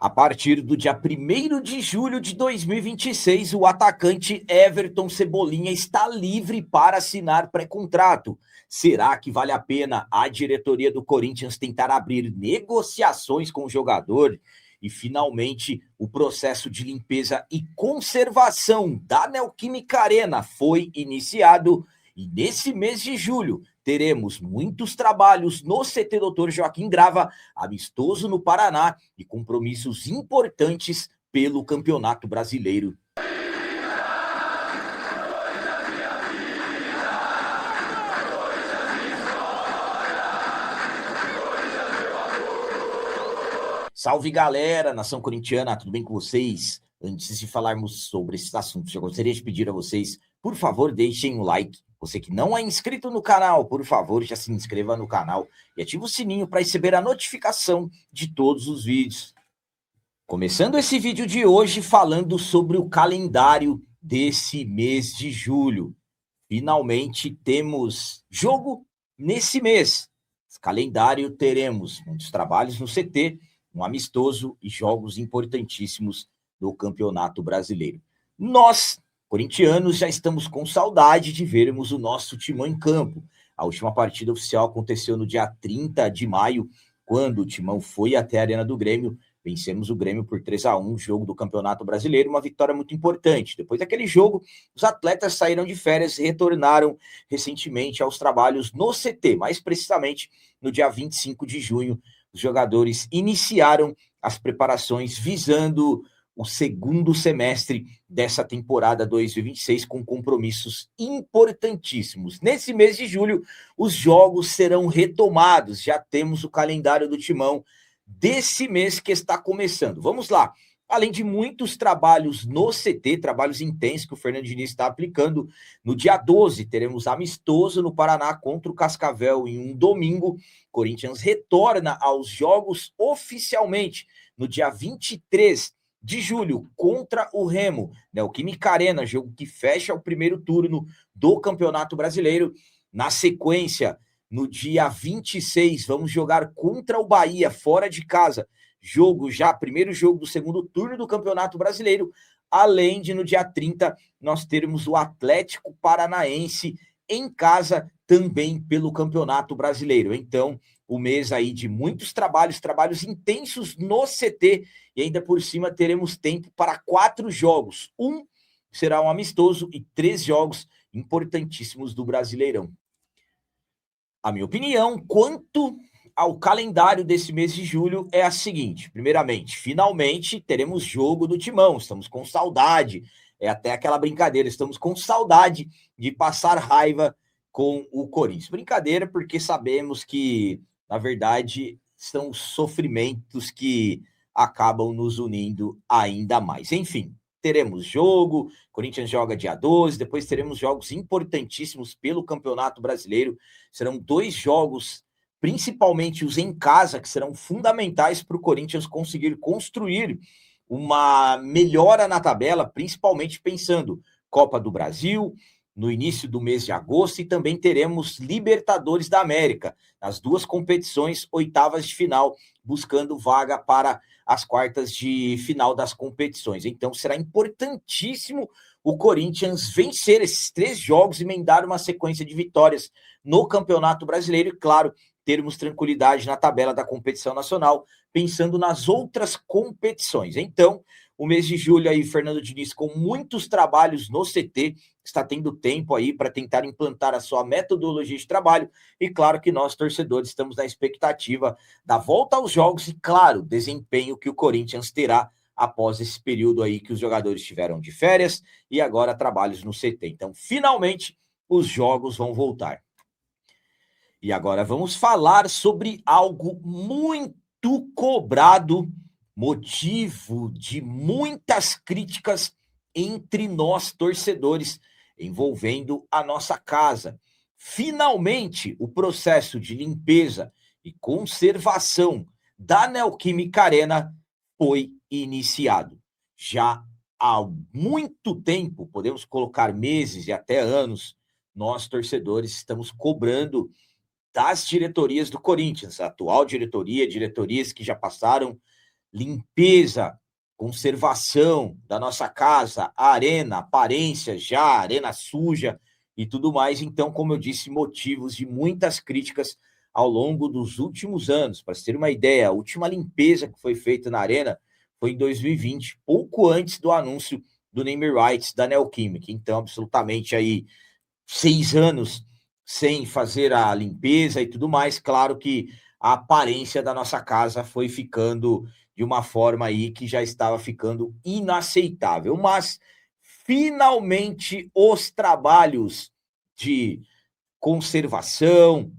A partir do dia 1º de julho de 2026, o atacante Everton Cebolinha está livre para assinar pré-contrato. Será que vale a pena a diretoria do Corinthians tentar abrir negociações com o jogador? E, finalmente, o processo de limpeza e conservação da Neoquímica Arena foi iniciado. E nesse mês de julho, teremos muitos trabalhos no CT Dr. Joaquim Grava, amistoso no Paraná e compromissos importantes pelo Campeonato Brasileiro. Salve, galera, nação corintiana, tudo bem com vocês? Antes de falarmos sobre esses assuntos, eu gostaria de pedir a vocês, por favor, deixem um like. Você que não é inscrito no canal, por favor, já se inscreva no canal e ative o sininho para receber a notificação de todos os vídeos. Começando esse vídeo de hoje falando sobre o calendário desse mês de julho. Finalmente temos jogo nesse mês. Esse calendário teremos muitos trabalhos no CT, um amistoso e jogos importantíssimos do Campeonato Brasileiro. Nós, corintianos, já estamos com saudade de vermos o nosso timão em campo. A última partida oficial aconteceu no dia 30 de maio, quando o timão foi até a Arena do Grêmio. Vencemos o Grêmio por 3-1, jogo do Campeonato Brasileiro, uma vitória muito importante. Depois daquele jogo, os atletas saíram de férias e retornaram recentemente aos trabalhos no CT, mais precisamente no dia 25 de junho. Os jogadores iniciaram as preparações visando o segundo semestre dessa temporada 2026 com compromissos importantíssimos. Nesse mês de julho, os jogos serão retomados. Já temos o calendário do Timão desse mês que está começando. Vamos lá. Além de muitos trabalhos no CT, trabalhos intensos que o Fernando Diniz está aplicando, no dia 12 teremos amistoso no Paraná contra o Cascavel em um domingo. Corinthians retorna aos jogos oficialmente no dia 23 de julho contra o Remo, Neoquímica Arena, jogo que fecha o primeiro turno do Campeonato Brasileiro. Na sequência, no dia 26, vamos jogar contra o Bahia, fora de casa. Primeiro jogo do segundo turno do Campeonato Brasileiro. Além de, no dia 30, nós termos o Atlético Paranaense em casa, também pelo Campeonato Brasileiro. Então, o mês aí de muitos trabalhos intensos no CT, e ainda por cima teremos tempo para 4 jogos. Um será um amistoso e 3 jogos importantíssimos do Brasileirão. A minha opinião quanto ao calendário desse mês de julho é a seguinte: primeiramente, finalmente teremos jogo do Timão, estamos com saudade, é até aquela brincadeira, estamos com saudade de passar raiva com o Corinthians. Brincadeira porque sabemos que, na verdade, são sofrimentos que acabam nos unindo ainda mais. Enfim, teremos jogo, Corinthians joga dia 12, depois teremos jogos importantíssimos pelo Campeonato Brasileiro. Serão 2 jogos, principalmente os em casa, que serão fundamentais para o Corinthians conseguir construir uma melhora na tabela, principalmente pensando Copa do Brasil, no início do mês de agosto, e também teremos Libertadores da América, nas 2 competições, oitavas de final, buscando vaga para as quartas de final das competições. Então, será importantíssimo o Corinthians vencer esses 3 jogos, emendar uma sequência de vitórias no Campeonato Brasileiro e, claro, termos tranquilidade na tabela da competição nacional, pensando nas outras competições. Então, o mês de julho aí, Fernando Diniz, com muitos trabalhos no CT, está tendo tempo aí para tentar implantar a sua metodologia de trabalho, e claro que nós, torcedores, estamos na expectativa da volta aos jogos e, claro, desempenho que o Corinthians terá após esse período aí que os jogadores tiveram de férias e agora trabalhos no CT. Então, finalmente, os jogos vão voltar. E agora vamos falar sobre algo muito cobrado, motivo de muitas críticas entre nós torcedores, envolvendo a nossa casa. Finalmente, o processo de limpeza e conservação da Neoquímica Arena foi iniciado. Já há muito tempo, podemos colocar meses e até anos, nós torcedores estamos cobrando das diretorias do Corinthians, a atual diretoria, diretorias que já passaram, limpeza, conservação da nossa casa, a arena, aparência já, arena suja e tudo mais. Então, como eu disse, motivos de muitas críticas ao longo dos últimos anos. Para você ter uma ideia, a última limpeza que foi feita na arena foi em 2020, pouco antes do anúncio do name rights da Neoquímica. Então, absolutamente aí 6 anos sem fazer a limpeza e tudo mais. Claro que a aparência da nossa casa foi ficando de uma forma aí que já estava ficando inaceitável. Mas, finalmente, os trabalhos de conservação,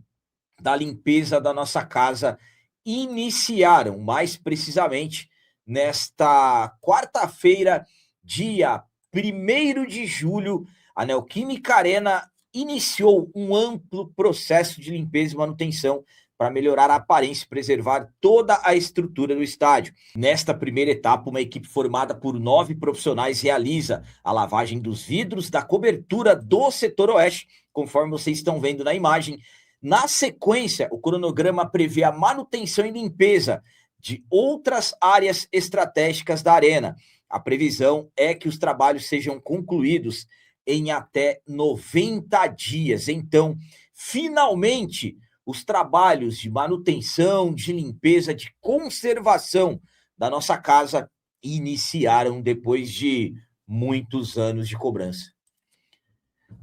da limpeza da nossa casa iniciaram, mais precisamente nesta quarta-feira, dia 1º de julho, a Neoquímica Arena iniciou um amplo processo de limpeza e manutenção para melhorar a aparência e preservar toda a estrutura do estádio. Nesta primeira etapa, uma equipe formada por 9 profissionais realiza a lavagem dos vidros da cobertura do setor oeste, conforme vocês estão vendo na imagem. Na sequência, o cronograma prevê a manutenção e limpeza de outras áreas estratégicas da arena. A previsão é que os trabalhos sejam concluídos em até 90 dias. Então, finalmente, os trabalhos de manutenção, de limpeza, de conservação da nossa casa iniciaram depois de muitos anos de cobrança.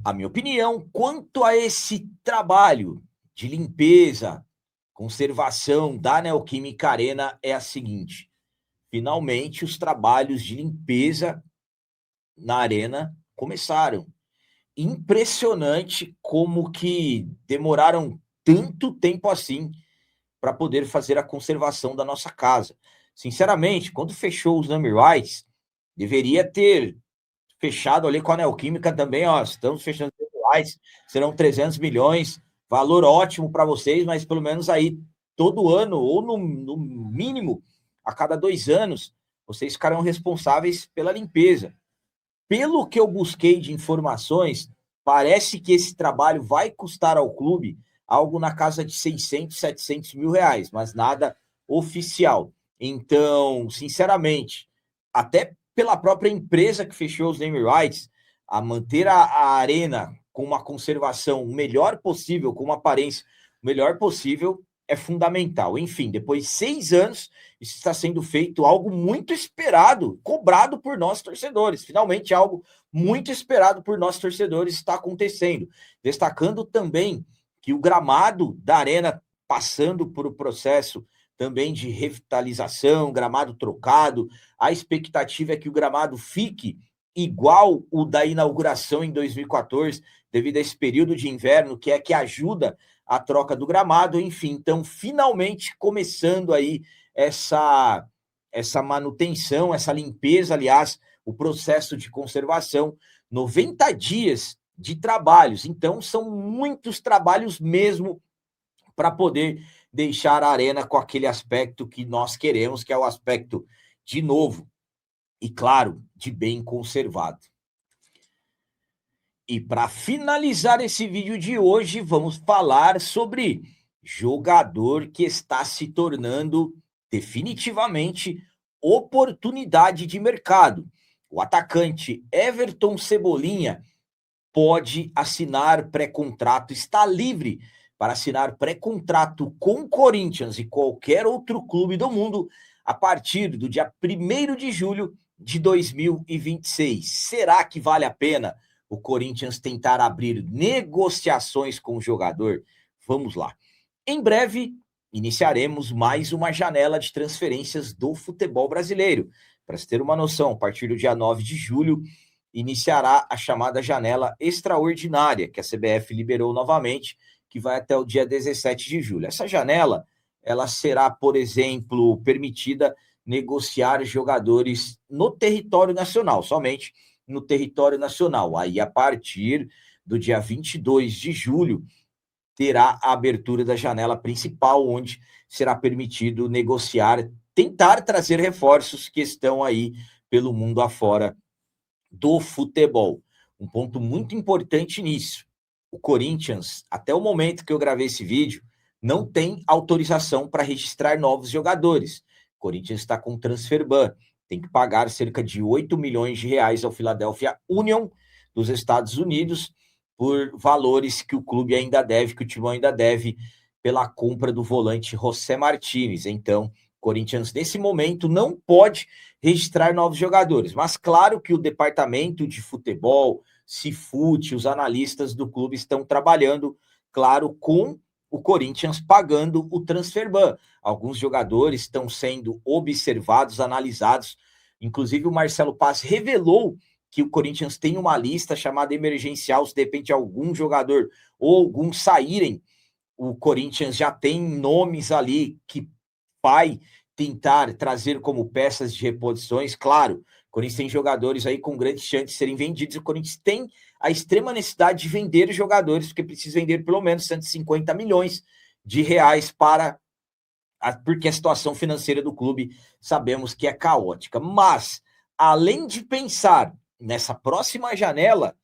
A minha opinião quanto a esse trabalho de limpeza, conservação da Neoquímica Arena é a seguinte: finalmente os trabalhos de limpeza na arena começaram. Impressionante como que demoraram tanto tempo assim para poder fazer a conservação da nossa casa. Sinceramente, quando fechou os name rights, deveria ter fechado ali com a Neoquímica também, ó, estamos fechando os name rights, serão 300 milhões, valor ótimo para vocês, mas pelo menos aí todo ano, ou no mínimo a cada 2 anos, vocês ficarão responsáveis pela limpeza. Pelo que eu busquei de informações, parece que esse trabalho vai custar ao clube algo na casa de 600, 700 mil reais, mas nada oficial. Então, sinceramente, até pela própria empresa que fechou os name rights, a manter a arena com uma conservação o melhor possível, com uma aparência o melhor possível, é fundamental. Enfim, depois de 6 anos, isso está sendo feito, algo muito esperado, cobrado por nós torcedores. Finalmente, algo muito esperado por nós torcedores está acontecendo. Destacando também que o gramado da arena, passando por um processo também de revitalização, gramado trocado, a expectativa é que o gramado fique igual o da inauguração em 2014, devido a esse período de inverno, que é que ajuda a troca do gramado, enfim. Então, finalmente começando aí essa manutenção, essa limpeza, aliás, o processo de conservação, 90 dias de trabalhos. Então, são muitos trabalhos mesmo para poder deixar a arena com aquele aspecto que nós queremos, que é o aspecto de novo e, claro, de bem conservado. E para finalizar esse vídeo de hoje, vamos falar sobre jogador que está se tornando definitivamente oportunidade de mercado. O atacante Everton Cebolinha pode assinar pré-contrato, está livre para assinar pré-contrato com o Corinthians e qualquer outro clube do mundo a partir do dia 1º de julho de 2026. Será que vale a pena o Corinthians tentar abrir negociações com o jogador? Vamos lá. Em breve, iniciaremos mais uma janela de transferências do futebol brasileiro. Para se ter uma noção, a partir do dia 9 de julho, iniciará a chamada janela extraordinária, que a CBF liberou novamente, que vai até o dia 17 de julho. Essa janela, ela será, por exemplo, permitida negociar jogadores no território nacional, somente no território nacional. Aí, a partir do dia 22 de julho, terá a abertura da janela principal, onde será permitido negociar, tentar trazer reforços que estão aí pelo mundo afora do futebol. Um ponto muito importante nisso: o Corinthians, até o momento que eu gravei esse vídeo, não tem autorização para registrar novos jogadores. O Corinthians está com transfer ban, tem que pagar cerca de 8 milhões de reais ao Philadelphia Union dos Estados Unidos por valores que o clube ainda deve, que o Timão ainda deve, pela compra do volante José Martínez. Então, o Corinthians, nesse momento, não pode registrar novos jogadores. Mas claro que o departamento de futebol, Cifute, os analistas do clube estão trabalhando, claro, com o Corinthians pagando o transfer ban. Alguns jogadores estão sendo observados, analisados. Inclusive, o Marcelo Paz revelou que o Corinthians tem uma lista chamada emergencial, se de repente algum jogador ou alguns saírem, o Corinthians já tem nomes ali que vai tentar trazer como peças de reposições. Claro, o Corinthians tem jogadores aí com grandes chances de serem vendidos. O Corinthians tem a extrema necessidade de vender jogadores, porque precisa vender pelo menos 150 milhões de reais porque a situação financeira do clube sabemos que é caótica. Mas, além de pensar nessa próxima janela,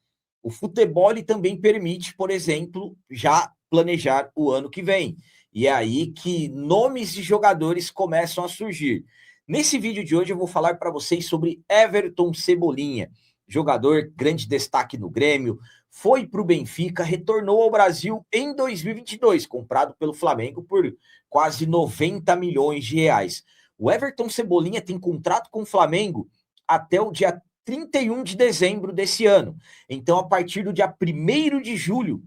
o futebol ele também permite, por exemplo, já planejar o ano que vem. E é aí que nomes de jogadores começam a surgir. Nesse vídeo de hoje eu vou falar para vocês sobre Everton Cebolinha, jogador grande destaque no Grêmio, foi para o Benfica, retornou ao Brasil em 2022, comprado pelo Flamengo por quase 90 milhões de reais. O Everton Cebolinha tem contrato com o Flamengo até o dia 31 de dezembro desse ano. Então, a partir do dia 1º de julho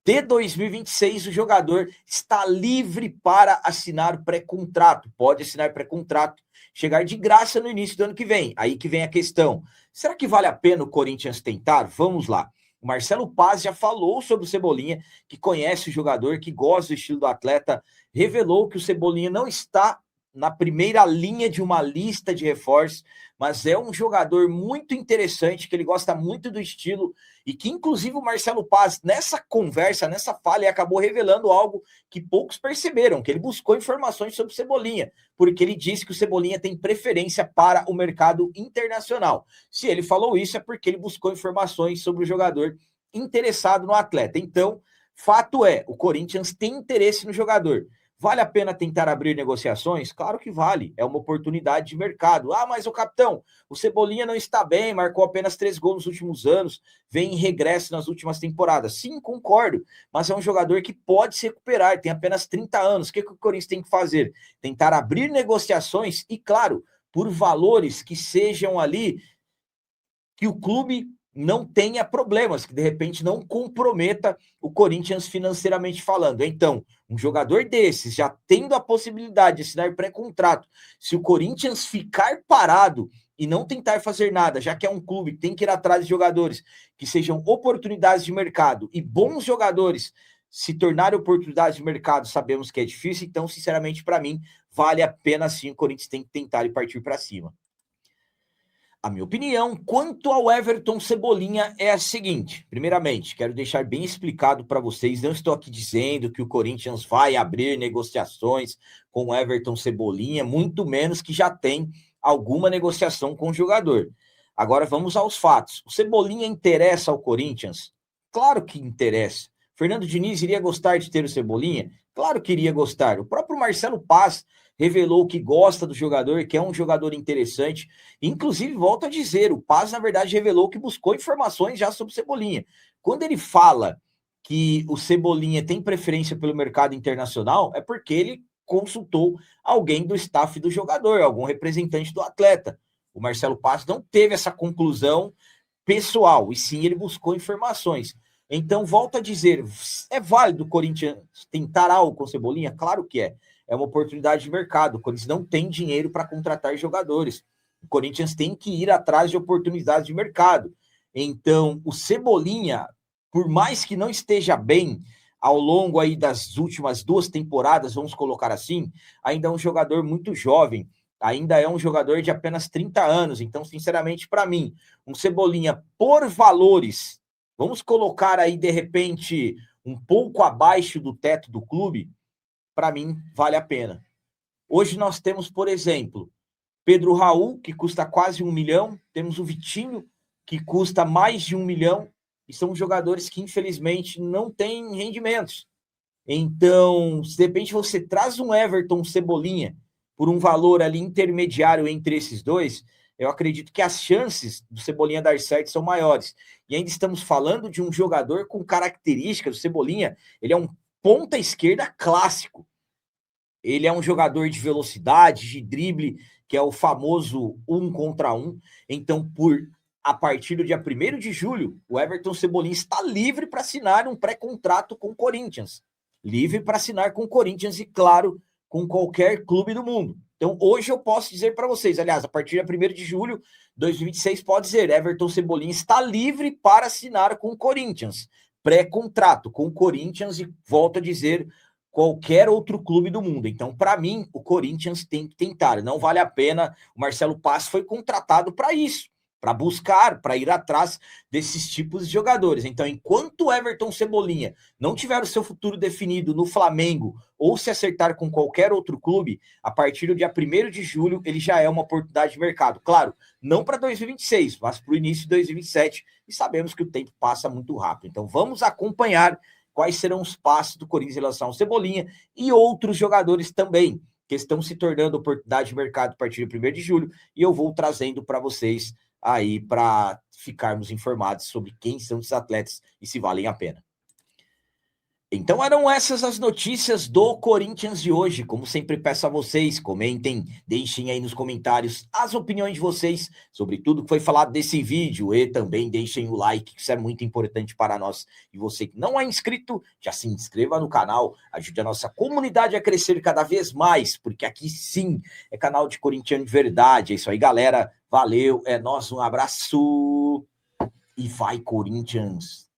de 2026, o jogador está livre para assinar pré-contrato. Pode assinar pré-contrato, chegar de graça no início do ano que vem. Aí que vem a questão. Será que vale a pena o Corinthians tentar? Vamos lá. O Marcelo Paz já falou sobre o Cebolinha, que conhece o jogador, que gosta do estilo do atleta, revelou que o Cebolinha não está na primeira linha de uma lista de reforços, mas é um jogador muito interessante, que ele gosta muito do estilo, e que inclusive o Marcelo Paz, nessa conversa, nessa fala, ele acabou revelando algo que poucos perceberam, que ele buscou informações sobre o Cebolinha, porque ele disse que o Cebolinha tem preferência para o mercado internacional. Se ele falou isso, é porque ele buscou informações sobre o jogador interessado no atleta. Então, fato é, o Corinthians tem interesse no jogador. Vale a pena tentar abrir negociações? Claro que vale, é uma oportunidade de mercado. Ah, mas o capitão, o Cebolinha não está bem, marcou apenas 3 gols nos últimos anos, vem em regresso nas últimas temporadas. Sim, concordo, mas é um jogador que pode se recuperar, tem apenas 30 anos. O que o Corinthians tem que fazer? Tentar abrir negociações e, claro, por valores que sejam ali, que o clube não tenha problemas, que de repente não comprometa o Corinthians financeiramente falando. Então, um jogador desses, já tendo a possibilidade de assinar pré-contrato, se o Corinthians ficar parado e não tentar fazer nada, já que é um clube que tem que ir atrás de jogadores que sejam oportunidades de mercado e bons jogadores se tornarem oportunidades de mercado, sabemos que é difícil, então, sinceramente, para mim, vale a pena sim, o Corinthians tem que tentar e partir para cima. A minha opinião quanto ao Everton Cebolinha é a seguinte: primeiramente, quero deixar bem explicado para vocês, não estou aqui dizendo que o Corinthians vai abrir negociações com o Everton Cebolinha, muito menos que já tem alguma negociação com o jogador. Agora vamos aos fatos. O Cebolinha interessa ao Corinthians? Claro que interessa. Fernando Diniz iria gostar de ter o Cebolinha? Claro que iria gostar. O próprio Marcelo Paz revelou que gosta do jogador, que é um jogador interessante. Inclusive, volto a dizer, o Paz, na verdade, revelou que buscou informações já sobre o Cebolinha. Quando ele fala que o Cebolinha tem preferência pelo mercado internacional, é porque ele consultou alguém do staff do jogador, algum representante do atleta. O Marcelo Paz não teve essa conclusão pessoal, e sim ele buscou informações. Então, volto a dizer, é válido o Corinthians tentar algo com o Cebolinha? Claro que é. É uma oportunidade de mercado. O Corinthians não tem dinheiro para contratar jogadores. O Corinthians tem que ir atrás de oportunidades de mercado. Então, o Cebolinha, por mais que não esteja bem ao longo aí das últimas 2 temporadas, vamos colocar assim, ainda é um jogador muito jovem, ainda é um jogador de apenas 30 anos. Então, sinceramente, para mim, um Cebolinha por valores, vamos colocar aí, de repente, um pouco abaixo do teto do clube, para mim, vale a pena. Hoje nós temos, por exemplo, Pedro Raul, que custa quase 1 milhão, temos o Vitinho, que custa mais de 1 milhão, e são jogadores que, infelizmente, não têm rendimentos. Então, se de repente você traz um Everton Cebolinha por um valor ali intermediário entre esses dois, eu acredito que as chances do Cebolinha dar certo são maiores. E ainda estamos falando de um jogador com características, o Cebolinha, ele é um ponta esquerda clássico. Ele é um jogador de velocidade, de drible, que é o famoso 1 contra 1. Então, a partir do dia 1º de julho, o Everton Cebolinha está livre para assinar um pré-contrato com o Corinthians. Livre para assinar com o Corinthians e, claro, com qualquer clube do mundo. Então, hoje eu posso dizer para vocês, aliás, a partir de 1º de julho de 2026, pode dizer, Everton Cebolinha está livre para assinar com o Corinthians. Pré-contrato com o Corinthians e, volto a dizer, qualquer outro clube do mundo. Então, para mim, o Corinthians tem que tentar. Não vale a pena. O Marcelo Paes foi contratado para isso, para buscar, para ir atrás desses tipos de jogadores. Então, enquanto o Everton Cebolinha não tiver o seu futuro definido no Flamengo ou se acertar com qualquer outro clube, a partir do dia 1º de julho, ele já é uma oportunidade de mercado. Claro, não para 2026, mas para o início de 2027. E sabemos que o tempo passa muito rápido. Então, vamos acompanhar quais serão os passos do Corinthians em relação ao Cebolinha e outros jogadores também, que estão se tornando oportunidade de mercado a partir de 1º de julho, e eu vou trazendo para vocês aí para ficarmos informados sobre quem são esses atletas e se valem a pena. Então eram essas as notícias do Corinthians de hoje. Como sempre peço a vocês, comentem, deixem aí nos comentários as opiniões de vocês sobre tudo que foi falado desse vídeo e também deixem o like, que isso é muito importante para nós. E você que não é inscrito, já se inscreva no canal, ajude a nossa comunidade a crescer cada vez mais, porque aqui sim é canal de corintiano de verdade. É isso aí, galera. Valeu, é nóis, um abraço e vai Corinthians!